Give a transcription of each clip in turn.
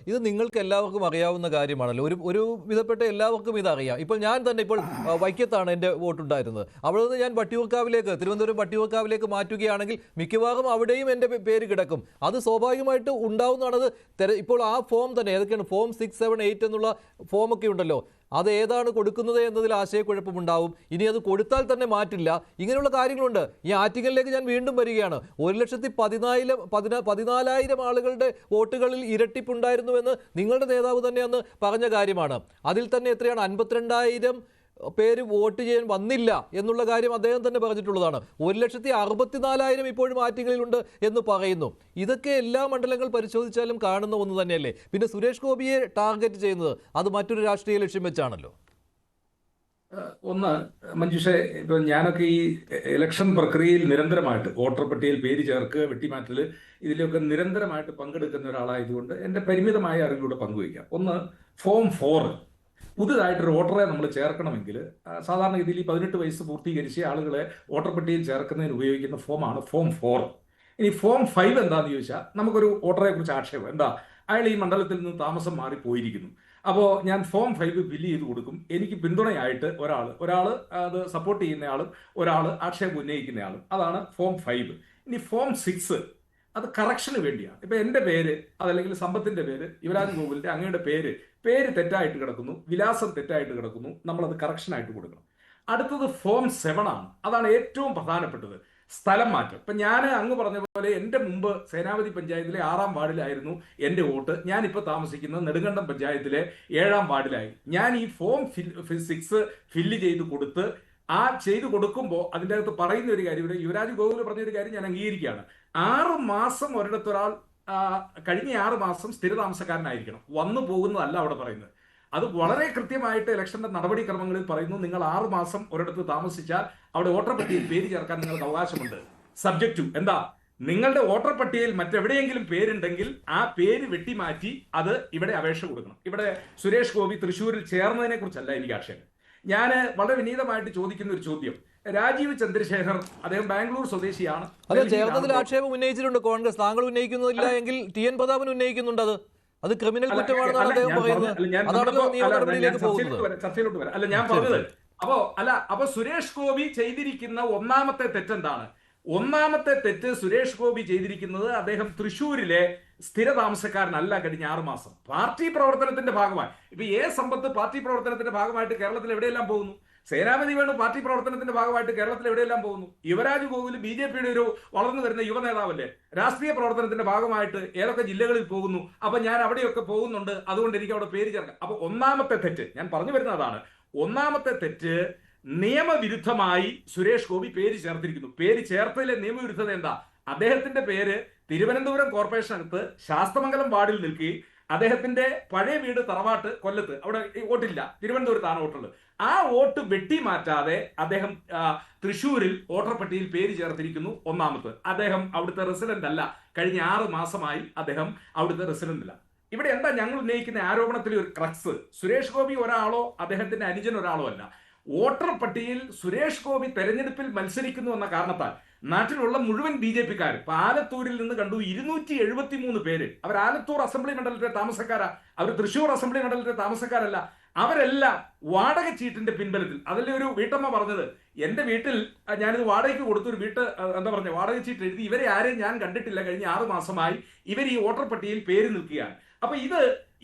ഇത് നിങ്ങൾക്ക് എല്ലാവർക്കും അറിയാവുന്ന കാര്യമാണല്ലോ. ഒരു വിധപ്പെട്ട എല്ലാവർക്കും ഇതറിയാം. ഇപ്പോൾ ഞാൻ തന്നെ ഇപ്പോൾ വൈക്കത്താണ് എൻ്റെ വോട്ടുണ്ടായിരുന്നത്. അവിടെ നിന്ന് ഞാൻ വട്ടിയൂർക്കാവിലേക്ക്, തിരുവനന്തപുരം വട്ടിയൂർക്കാവിലേക്ക് മാറ്റുകയാണെങ്കിൽ മിക്കവാറും അവിടെയും എൻ്റെ പേര് കിടക്കും. അത് സ്വാഭാവികമായിട്ട് ഉണ്ടാവുന്നതാണത്. ഇപ്പോൾ ആ ഫോം തന്നെ ഏതൊക്കെയാണ്, ഫോം 6, 7, 8 എന്നുള്ള ഫോമൊക്കെ ഉണ്ടല്ലോ, അത് ഏതാണ് കൊടുക്കുന്നത് എന്നതിൽ ആശയക്കുഴപ്പമുണ്ടാവും. ഇനി അത് കൊടുത്താൽ തന്നെ മാറ്റില്ല. ഇങ്ങനെയുള്ള കാര്യങ്ങളുണ്ട്. ഈ ആറ്റിങ്ങലിലേക്ക് ഞാൻ വീണ്ടും വരികയാണ്. 1,14,000 ആളുകളുടെ വോട്ടുകളിൽ ഇരട്ടിപ്പുണ്ടായിരുന്നുവെന്ന് നിങ്ങളുടെ നേതാവ് തന്നെ അന്ന് പറഞ്ഞ കാര്യമാണ്. അതിൽ തന്നെ എത്രയാണ്, 52,000 പേര് വോട്ട് ചെയ്യാൻ വന്നില്ല എന്നുള്ള കാര്യം അദ്ദേഹം തന്നെ പറഞ്ഞിട്ടുള്ളതാണ്. 1,64,000 ഇപ്പോഴും ആറ്റിങ്ങലിലുണ്ട് എന്ന് പറയുന്നു. ഇതൊക്കെ എല്ലാ മണ്ഡലങ്ങൾ പരിശോധിച്ചാലും കാണുന്ന ഒന്ന് തന്നെയല്ലേ. പിന്നെ സുരേഷ് ഗോപിയെ ടാർഗറ്റ് ചെയ്യുന്നത് അത് മറ്റൊരു രാഷ്ട്രീയ ലക്ഷ്യം വെച്ചാണല്ലോ. ഒന്ന് മഞ്ജുഷെ, ഇപ്പൊ ഞാനൊക്കെ ഈ ഇലക്ഷൻ പ്രക്രിയയിൽ നിരന്തരമായിട്ട് വോട്ടർ പട്ടികയിൽ പേര് ചേർക്കുക, വെട്ടിമാറ്റൽ, ഇതിലൊക്കെ നിരന്തരമായിട്ട് പങ്കെടുക്കുന്ന ഒരാളായതുകൊണ്ട് എൻ്റെ പരിമിതമായ അറിവിലൂടെ പങ്കുവയ്ക്കാം. ഒന്ന്, ഫോം 4 പുതുതായിട്ടൊരു വോട്ടറെ നമ്മൾ ചേർക്കണമെങ്കിൽ സാധാരണ ഇതിൽ 18 വയസ്സ് പൂർത്തീകരിച്ച് ആളുകളെ വോട്ടർ പട്ടികയിൽ ചേർക്കുന്നതിന് ഉപയോഗിക്കുന്ന ഫോമാണ് ഫോം 4. ഇനി ഫോം 5 എന്താണെന്ന് ചോദിച്ചാൽ, നമുക്കൊരു വോട്ടറെ കുറിച്ച് ആക്ഷേപം എന്താ, അയാൾ ഈ മണ്ഡലത്തിൽ നിന്ന് താമസം മാറി പോയിരിക്കുന്നു. അപ്പോൾ ഞാൻ ഫോം 5 ഫില്ല് ചെയ്ത് കൊടുക്കും. എനിക്ക് പിന്തുണയായിട്ട് ഒരാൾ അത് സപ്പോർട്ട് ചെയ്യുന്നയാളും ഒരാൾ ആക്ഷേപം ഉന്നയിക്കുന്നയാളും, അതാണ് ഫോം 5. ഇനി ഫോം 6 അത് കറക്ഷന് വേണ്ടിയാണ്. ഇപ്പൊ എൻ്റെ പേര്, അതല്ലെങ്കിൽ സമ്പത്തിന്റെ പേര്, യുവരാജ് ഗോകുലിന്റെ അങ്ങയുടെ പേര് തെറ്റായിട്ട് കിടക്കുന്നു, വിലാസം തെറ്റായിട്ട് കിടക്കുന്നു, നമ്മളത് കറക്ഷനായിട്ട് കൊടുക്കണം. അടുത്തത് ഫോം 7 ആണ്. അതാണ് ഏറ്റവും പ്രധാനപ്പെട്ടത്, സ്ഥലം മാറ്റം. ഇപ്പൊ ഞാൻ അങ്ങ് പറഞ്ഞ പോലെ എൻ്റെ മുമ്പ് സേനാപതി പഞ്ചായത്തിലെ 6ാം വാർഡിലായിരുന്നു എൻ്റെ വോട്ട്. ഞാനിപ്പോൾ താമസിക്കുന്നത് നെടുങ്കണ്ടം പഞ്ചായത്തിലെ 7ാം വാർഡിലായി. ഞാൻ ഈ ഫോം 6 ഫില്ല് ചെയ്ത് കൊടുക്കുമ്പോൾ അതിൻ്റെ അകത്ത് പറയുന്ന ഒരു കാര്യം, യുവരാജ് ഗോകുൽ പറഞ്ഞൊരു കാര്യം ഞാൻ അംഗീകരിക്കുകയാണ്. 6 മാസം ഒരിടത്തൊരാൾ കഴിഞ്ഞ 6 മാസം സ്ഥിരതാമസക്കാരനായിരിക്കണം, വന്നു പോകുന്നതല്ല അവിടെ പറയുന്നത്. അത് വളരെ കൃത്യമായിട്ട് ഇലക്ഷന്റെ നടപടിക്രമങ്ങളിൽ പറയുന്നു. നിങ്ങൾ 6 മാസം ഒരിടത്ത് താമസിച്ചാൽ അവിടെ വോട്ടർ പട്ടികയിൽ പേര് ചേർക്കാൻ നിങ്ങൾക്ക് അവകാശമുണ്ട്. സബ്ജക്റ്റ് ടു എന്താ, നിങ്ങളുടെ വോട്ടർ പട്ടികയിൽ മറ്റെവിടെയെങ്കിലും പേരുണ്ടെങ്കിൽ ആ പേര് വെട്ടിമാറ്റി അത് ഇവിടെ അപേക്ഷ കൊടുക്കണം. ഇവിടെ സുരേഷ് ഗോപി തൃശ്ശൂരിൽ ചേർന്നതിനെ കുറിച്ചല്ല എനിക്ക് ആക്ഷേപം. ഞാൻ വളരെ വിനീതമായിട്ട് ചോദിക്കുന്ന ഒരു ചോദ്യം, രാജീവ് ചന്ദ്രശേഖർ, അദ്ദേഹം ബാംഗ്ലൂർ സ്വദേശിയാണ്. അതെ, ചേർന്നതിൽ ആക്ഷേപം ഉന്നയിച്ചിട്ടുണ്ട് കോൺഗ്രസ്. താങ്കൾ ഉന്നയിക്കുന്നില്ല എങ്കിൽ TN പ്രതാപൻ ഉന്നയിക്കുന്നുണ്ട്. അത് ക്രിമിനൽ കുറ്റമാണെന്നാണ് അദ്ദേഹം പറയുന്നത്. ചർച്ചയിലോട്ട് വരാം. ഞാൻ പറഞ്ഞത് അപ്പൊ സുരേഷ് ഗോപി ചെയ്തിരിക്കുന്ന ഒന്നാമത്തെ തെറ്റെന്താണ്? ഒന്നാമത്തെ തെറ്റ് സുരേഷ് ഗോപി ചെയ്തിരിക്കുന്നത്, അദ്ദേഹം തൃശ്ശൂരിലെ സ്ഥിര താമസക്കാരനല്ല കഴിഞ്ഞ 6 മാസം. പാർട്ടി പ്രവർത്തനത്തിന്റെ ഭാഗമായി, ഇപ്പൊ സമ്പത്ത് പാർട്ടി പ്രവർത്തനത്തിന്റെ ഭാഗമായിട്ട് കേരളത്തിൽ എവിടെയെല്ലാം പോകുന്നു, സേനാപതി വേണു പാർട്ടി പ്രവർത്തനത്തിന്റെ ഭാഗമായിട്ട് കേരളത്തിൽ എവിടെയെല്ലാം പോകുന്നു, യുവരാജ് ഗോകുൽ BJPയുടെ ഒരു വളർന്നു വരുന്ന യുവ നേതാവല്ലേ, രാഷ്ട്രീയ പ്രവർത്തനത്തിന്റെ ഭാഗമായിട്ട് ഏതൊക്കെ ജില്ലകളിൽ പോകുന്നു. അപ്പൊ ഞാൻ അവിടെയൊക്കെ പോകുന്നുണ്ട്, അതുകൊണ്ട് എനിക്ക് അവിടെ പേര് ചേർക്കാം. അപ്പൊ ഒന്നാമത്തെ തെറ്റ് ഞാൻ പറഞ്ഞു വരുന്നതാണ്. ഒന്നാമത്തെ തെറ്റ്, നിയമവിരുദ്ധമായി സുരേഷ് ഗോപി പേര് ചേർത്തിരിക്കുന്നു. പേര് ചേർത്തതിലെ നിയമവിരുദ്ധത എന്താ? അദ്ദേഹത്തിന്റെ പേര് തിരുവനന്തപുരം കോർപ്പറേഷനകത്ത് ശാസ്തമംഗലം വാർഡിൽ നിൽക്കുകയും അദ്ദേഹത്തിന്റെ പഴയ വീട് തറവാട്ട് കൊല്ലത്ത്, അവിടെ വോട്ടില്ല, തിരുവനന്തപുരത്താണ് വോട്ടുള്ളത്. ആ വോട്ട് വെട്ടിമാറ്റാതെ അദ്ദേഹം തൃശ്ശൂരിൽ വോട്ടർ പട്ടികയിൽ പേര് ചേർത്തിരിക്കുന്നു. ഒന്നാമത്, അദ്ദേഹം അവിടുത്തെ റെസിഡന്റ് അല്ല. കഴിഞ്ഞ 6 മാസമായി അദ്ദേഹം അവിടുത്തെ റെസിഡന്റ് അല്ല. ഇവിടെ എന്താ ഞങ്ങൾ ഉന്നയിക്കുന്ന ആരോപണത്തിൽ ഒരു ക്രക്സ്, സുരേഷ് ഗോപി ഒരാളോ അദ്ദേഹത്തിന്റെ അനുജൻ ഒരാളോ അല്ല. വോട്ടർ പട്ടികയിൽ സുരേഷ് ഗോപി തെരഞ്ഞെടുപ്പിൽ മത്സരിക്കുന്നു എന്ന കാരണത്താൽ നാട്ടിലുള്ള മുഴുവൻ BJPക്കാർ, ഇപ്പൊ ആലത്തൂരിൽ നിന്ന് കണ്ടു 273 പേര്, അവർ ആലത്തൂർ അസംബ്ലി മണ്ഡലത്തിലെ താമസക്കാരാ, അവർ തൃശ്ശൂർ അസംബ്ലി മണ്ഡലത്തിലെ താമസക്കാരല്ല. അവരെല്ലാം വാടക ചീട്ടിന്റെ പിൻബലത്തിൽ, അതിലെ ഒരു വീട്ടമ്മ പറഞ്ഞത്, എന്റെ വീട്ടിൽ ഞാനിത് വാടകയ്ക്ക് കൊടുത്തു, ഒരു വാടക ചീട്ട് എഴുതി, ഇവരെ ആരെയും ഞാൻ കണ്ടിട്ടില്ല, കഴിഞ്ഞ 6 മാസമായി ഇവർ ഈ വോട്ടർ പട്ടികയിൽ പേര് നിൽക്കുകയാണ്. അപ്പൊ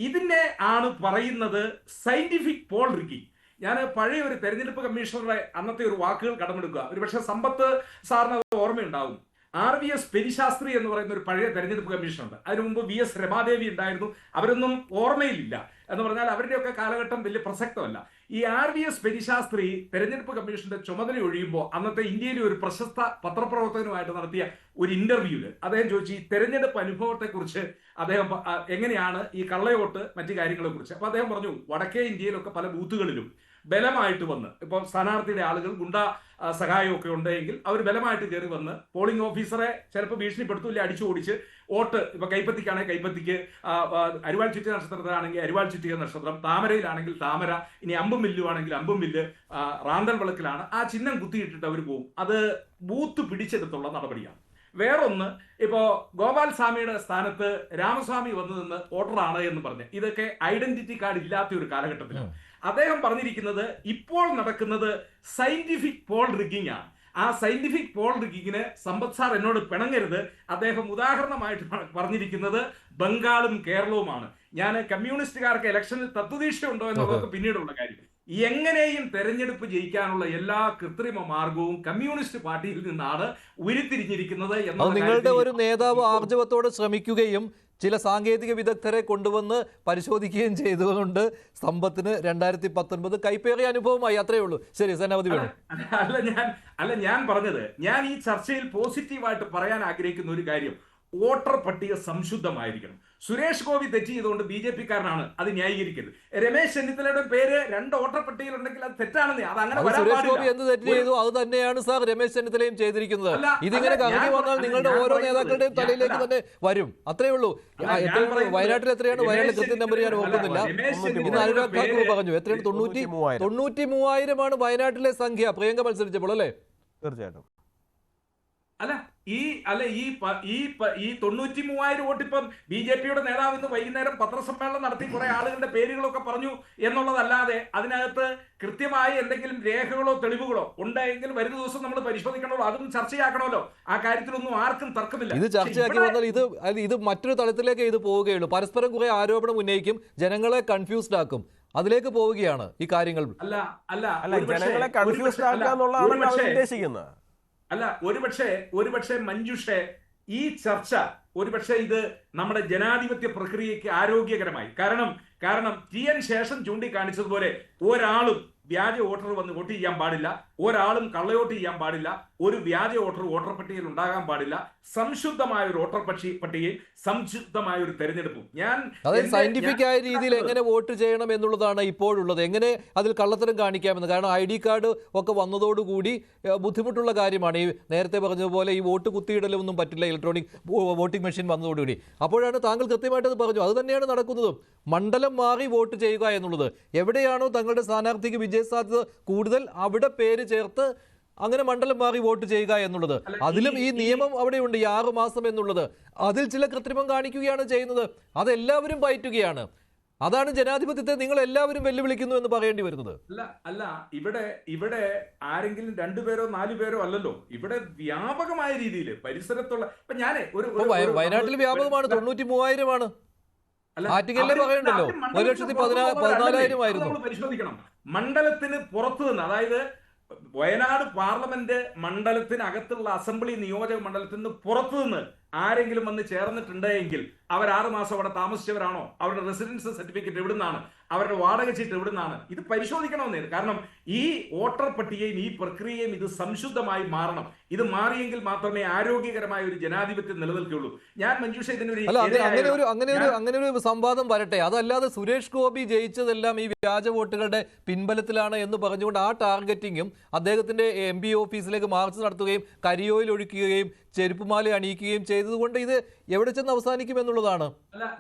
ഇതിനെ ആണ് പറയുന്നത് സയന്റിഫിക് പോൾ റിഗിംഗ്. ഞാൻ പഴയ ഒരു തെരഞ്ഞെടുപ്പ് കമ്മീഷണറുടെ അന്നത്തെ ഒരു വാക്കുകൾ കടമെടുക്കുക. ഒരുപക്ഷെ സമ്പത്ത് സാറിന് അത് ഓർമ്മയുണ്ടാവും. RVS പെരിശാസ്ത്രി എന്ന് പറയുന്ന ഒരു പഴയ തെരഞ്ഞെടുപ്പ് കമ്മീഷനുണ്ട്. അതിനു മുമ്പ് VS രമാദേവി ഉണ്ടായിരുന്നു. അവരൊന്നും ഓർമ്മയിലില്ല എന്ന് പറഞ്ഞാൽ അവരുടെയൊക്കെ കാലഘട്ടം വലിയ പ്രസക്തമല്ല. ഈ RVS പെരിശാസ്ത്രി തെരഞ്ഞെടുപ്പ് കമ്മീഷന്റെ ചുമതല ഒഴിയുമ്പോൾ അന്നത്തെ ഇന്ത്യയിലെ ഒരു പ്രശസ്ത പത്രപ്രവർത്തകനുമായിട്ട് നടത്തിയ ഒരു ഇന്റർവ്യൂവിൽ അദ്ദേഹം ചോദിച്ചു, ഈ തെരഞ്ഞെടുപ്പ് അനുഭവത്തെക്കുറിച്ച് അദ്ദേഹം എങ്ങനെയാണ് ഈ കള്ളവോട്ട് മറ്റു കാര്യങ്ങളെ കുറിച്ച്. അപ്പൊ അദ്ദേഹം പറഞ്ഞു, വടക്കേ ഇന്ത്യയിലൊക്കെ പല ബൂത്തുകളിലും ബലമായിട്ട് വന്ന്, ഇപ്പോൾ സ്ഥാനാർത്ഥിയുടെ ആളുകൾ ഗുണ്ട സഹായമൊക്കെ ഉണ്ടെങ്കിൽ അവർ ബലമായിട്ട് കയറി വന്ന് പോളിംഗ് ഓഫീസറെ ചിലപ്പോൾ ഭീഷണിപ്പെടുത്തില്ല, അടിച്ചു ഓടിച്ച് വോട്ട്, ഇപ്പൊ കൈപ്പത്തിക്കാണെങ്കിൽ കൈപ്പത്തിക്ക്, അരിവാൾ ചുറ്റിക നക്ഷത്രത്തിലാണെങ്കിൽ അരിവാൾ ചുറ്റിക നക്ഷത്രം, താമരയിലാണെങ്കിൽ താമര, ഇനി അമ്പും മില്ലു ആണെങ്കിൽ അമ്പും മില്ല്, റാന്തൽ വിളക്കിലാണ് ആ ചിഹ്നം കുത്തിയിട്ടിട്ട് അവർ പോകും. അത് ബൂത്ത് പിടിച്ചെടുത്തുള്ള നടപടിയാണ്. വേറൊന്ന്, ഇപ്പോ ഗോപാൽ സ്വാമിയുടെ സ്ഥാനത്ത് രാമസ്വാമി വന്നു നിന്ന് വോട്ടറാണ് എന്ന് പറഞ്ഞ് ഇതൊക്കെ ഐഡന്റിറ്റി കാർഡ് ഇല്ലാത്ത ഒരു കാലഘട്ടത്തിലാണ് അദ്ദേഹം പറഞ്ഞിരിക്കുന്നത് ഇപ്പോൾ നടക്കുന്നത് സയന്റിഫിക് പോൾ റിഗ്ഗിംഗ് ആണ്. ആ സയന്റിഫിക് പോൾ റിഗ്ഗിങ്ങിന് സമ്പത്ത് സാർ എന്നോട് പിണങ്ങരുത്, അദ്ദേഹം ഉദാഹരണമായിട്ട് പറഞ്ഞിരിക്കുന്നത് ബംഗാളും കേരളവുമാണ്. ഞാൻ കമ്മ്യൂണിസ്റ്റുകാർക്ക് ഇലക്ഷനിൽ തത്വദീക്ഷ ഉണ്ടോ എന്നുള്ളതൊക്കെ പിന്നീടുള്ള കാര്യം. എങ്ങനെയും തെരഞ്ഞെടുപ്പ് ജയിക്കാനുള്ള എല്ലാ കൃത്രിമ മാർഗവും കമ്മ്യൂണിസ്റ്റ് പാർട്ടിയിൽ നിന്നാണ് ഉരുത്തിരിഞ്ഞിരിക്കുന്നത് എന്നത് നിങ്ങളുടെ ഒരു നേതാവ് ആർജവത്തോടെ ശ്രമിക്കുകയും ചില സാങ്കേതിക വിദഗ്ധരെ കൊണ്ടുവന്ന് പരിശോധിക്കുകയും ചെയ്തുകൊണ്ട് സമ്പത്തിന് 2019 കൈപ്പേറിയ അനുഭവമായി. അത്രയേ ഉള്ളൂ. ശരി, സേനാപതി വേണം. ഞാൻ പറഞ്ഞത്, ഞാൻ ഈ ചർച്ചയിൽ പോസിറ്റീവായിട്ട് പറയാൻ ആഗ്രഹിക്കുന്ന ഒരു കാര്യം, വോട്ടർ പട്ടിക സംശുദ്ധമായിരിക്കണം. സുരേഷ് ഗോപി തെറ്റ് ചെയ്തുകൊണ്ട് BJP കാരനാണ്, അത് ന്യായീകരിക്കരുത്. രമേശ് ചെന്നിത്തലയുടെ പേര് 2 വോട്ടർ പട്ടികയിലുണ്ടെങ്കിൽ അത് തെറ്റാണെന്ന്, അത് അങ്ങനെ വരാൻ സുരേഷ് ഗോപി എന്ത് തെറ്റ് ചെയ്തു അത് തന്നെയാണ് സാർ രമേശ് ചെന്നിത്തലയും ചെയ്തിരിക്കുന്നത്. ഇതിങ്ങനെ കറങ്ങി വന്നാൽ നിങ്ങളുടെ ഓരോ നേതാക്കളുടെയും തലയിലേക്ക് തന്നെ വരും. അത്രേ ഉള്ളൂ. വയനാട്ടിൽ എത്രയാണ്? വയനാട്ടിൽ കൃത്യം നമ്പർ ഞാൻ ഓർക്കുന്നില്ല. ഇന്ന് അനുരാഗ് ഠാക്കൂർ പറഞ്ഞു എത്രയാണ്? 93,000 വയനാട്ടിലെ സംഖ്യ പ്രിയങ്ക മത്സരിച്ചപ്പോൾ, അല്ലേ? തീർച്ചയായിട്ടും. ഈ 93,000 വോട്ട് ഇപ്പം BJPയുടെ നേതാവ് ഇന്ന് വൈകുന്നേരം പത്രസമ്മേളനം നടത്തി കുറെ ആളുകളുടെ പേരുകളൊക്കെ പറഞ്ഞു എന്നുള്ളതല്ലാതെ അതിനകത്ത് കൃത്യമായി എന്തെങ്കിലും രേഖകളോ തെളിവുകളോ ഉണ്ടെങ്കിൽ വരുന്ന ദിവസം നമ്മൾ പരിശോധിക്കണമല്ലോ, അതും ചർച്ചയാക്കണമല്ലോ. ആ കാര്യത്തിലൊന്നും ആർക്കും തർക്കമില്ല. ഇത് ചർച്ചയാക്കി വന്നാൽ ഇത് മറ്റൊരു തലത്തിലേക്ക് ഇത് പോവുകയുള്ളൂ. പരസ്പരം കുറെ ആരോപണം ഉന്നയിക്കും, ജനങ്ങളെ കൺഫ്യൂസ്ഡ് ആക്കും. അതിലേക്ക് പോവുകയാണ് ഈ കാര്യങ്ങൾ. ജനങ്ങളെ കൺഫ്യൂസ്ഡ് ആക്കുക എന്നുള്ളതാണ് അവർ ഉദ്ദേശിക്കുന്നത്. ഒരുപക്ഷെ മഞ്ജുഷെ, ഈ ചർച്ച ഒരുപക്ഷെ ഇത് നമ്മുടെ ജനാധിപത്യ പ്രക്രിയയ്ക്ക് ആരോഗ്യകരമായി. കാരണം TN ശേഷം ചൂണ്ടിക്കാണിച്ചതുപോലെ ഒരാളും വ്യാജ വോട്ടർ വന്ന് വോട്ട് ചെയ്യാൻ പാടില്ല, ഒരാളും കള്ളവോട്ട് ചെയ്യാൻ പാടില്ല, ഒരു വ്യാജ വോട്ടർ പട്ടികയിൽ ഉണ്ടാകാൻ പാടില്ല. സംശുദ്ധമായ ഒരു വോട്ടർ പട്ടികയിൽ സംശുദ്ധമായ ഒരു തെരഞ്ഞെടുപ്പും. അതായത് സയന്റിഫിക് ആയ രീതിയിൽ എങ്ങനെ വോട്ട് ചെയ്യണം എന്നുള്ളതാണ് ഇപ്പോഴുള്ളത്. എങ്ങനെ അതിൽ കള്ളത്തരം കാണിക്കാമെന്ന്. കാരണം ID കാർഡ് ഒക്കെ വന്നതോടുകൂടി ബുദ്ധിമുട്ടുള്ള കാര്യമാണ്. ഈ നേരത്തെ പറഞ്ഞതുപോലെ ഈ വോട്ട് കുത്തിയിടലൊന്നും പറ്റില്ല, ഇലക്ട്രോണിക് വോട്ടിംഗ് മെഷീൻ വന്നതോടുകൂടി. അപ്പോഴാണ് താങ്കൾ കൃത്യമായിട്ട് പറഞ്ഞു. അത് തന്നെയാണ് നടക്കുന്നതും. മണ്ഡലം മാറി വോട്ട് ചെയ്യുക എന്നുള്ളത്. എവിടെയാണോ തങ്ങളുടെ സ്ഥാനാർത്ഥിക്ക് വിജയസാധ്യത കൂടുതൽ അവിടെ പേര് ചേർത്ത് അങ്ങനെ മണ്ഡലം മാറി വോട്ട് ചെയ്യുക എന്നുള്ളത്. അതിലും ഈ നിയമം അവിടെയുണ്ട്, ഈ 6 മാസം എന്നുള്ളത്. അതിൽ ചില കൃത്രിമം കാണിക്കുകയാണ് ചെയ്യുന്നത്. അതെല്ലാവരും പയറ്റുകയാണ്. അതാണ് ജനാധിപത്യത്തെ നിങ്ങൾ എല്ലാവരും വെല്ലുവിളിക്കുന്നു എന്ന് പറയേണ്ടി വരുന്നത്. ഇവിടെ ആരെങ്കിലും 2 പേരോ 4 പേരോ അല്ലല്ലോ. ഇവിടെ വ്യാപകമായ രീതിയിൽ പരിസരത്തുള്ള വയനാട്ടിൽ വ്യാപകമാണ്. 93,000 ആറ്റിങ്ങലിലെ പറയണ്ടല്ലോ 1,14,000 ആയിരുന്നു. പരിശോധിക്കണം. മണ്ഡലത്തിന് പുറത്തു നിന്ന്, അതായത് വയനാട് പാർലമെന്റ് മണ്ഡലത്തിനകത്തുള്ള അസംബ്ലി നിയോജക മണ്ഡലത്തിൽ നിന്ന് പുറത്തു നിന്ന് ആരെങ്കിലും വന്ന് ചേർന്നിട്ടുണ്ടെങ്കിൽ അവർ 6 മാസം അവിടെ താമസിച്ചവരാണോ? അവരുടെ റെസിഡൻസ് സർട്ടിഫിക്കറ്റ് എവിടുന്നാണ്? അവരുടെ വാടക ചീട്ട് എവിടുന്നാണ്? ഇത് പരിശോധിക്കണമെന്നേ. കാരണം ഈ വോട്ടർ പട്ടികയും ഈ പ്രക്രിയയും ഇത് സംശുദ്ധമായി മാറണം. ഇത് മാറിയെങ്കിൽ മാത്രമേ ആരോഗ്യകരമായ ഒരു ജനാധിപത്യം നിലനിൽക്കുകയുള്ളൂ. ഞാൻ മഞ്ജുഷ അങ്ങനെ ഒരു സംവാദം വരട്ടെ. അതല്ലാതെ സുരേഷ് ഗോപി ജയിച്ചതെല്ലാം ഈ വ്യാജ വോട്ടുകളുടെ പിൻബലത്തിലാണ് എന്ന് പറഞ്ഞുകൊണ്ട് ആ ടാർഗറ്റിങ്ങും അദ്ദേഹത്തിന്റെ MP ഓഫീസിലേക്ക് മാർച്ച് നടത്തുകയും കരിയോയിൽ ഒഴിക്കുകയും ചെരുപ്പുമാല അണിയിക്കുകയും ചെയ്തതുകൊണ്ട് ഇത് എവിടെ ചെന്ന് അവസാനിക്കും എന്നുള്ളതാണ്.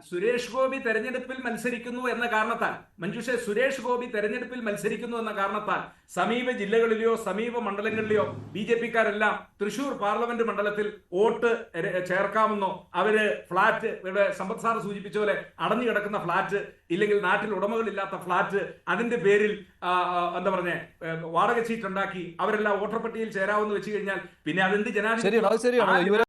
സുരേഷ് ഗോപി തെരഞ്ഞെടുപ്പിൽ മത്സരിക്കുന്നു എന്ന കാരണത്താൽ, മഞ്ജുഷെ, സുരേഷ് ഗോപി തെരഞ്ഞെടുപ്പിൽ മത്സരിക്കുന്നു എന്ന കാരണത്താൽ സമീപ ജില്ലകളിലെയോ സമീപ മണ്ഡലങ്ങളിലെയോ BJPക്കാരെല്ലാം തൃശൂർ പാർലമെന്റ് മണ്ഡലത്തിൽ വോട്ട് ചേർക്കാമെന്നോ, അവര് ഫ്ളാറ്റ്, ഇവിടെ സമ്പത്ത് സാർ സൂചിപ്പിച്ച പോലെ അടഞ്ഞു കിടക്കുന്ന ഫ്ളാറ്റ്, ഇല്ലെങ്കിൽ നാട്ടിൽ ഉടമകളില്ലാത്ത ഫ്ളാറ്റ്, അതിന്റെ പേരിൽ വാടക ചീറ്റ് ഉണ്ടാക്കി അവരെല്ലാം വോട്ടർ പട്ടികയിൽ ചേരാമെന്ന് വെച്ച് കഴിഞ്ഞാൽ പിന്നെ അതെന്ത് ജനാധിപത്യം?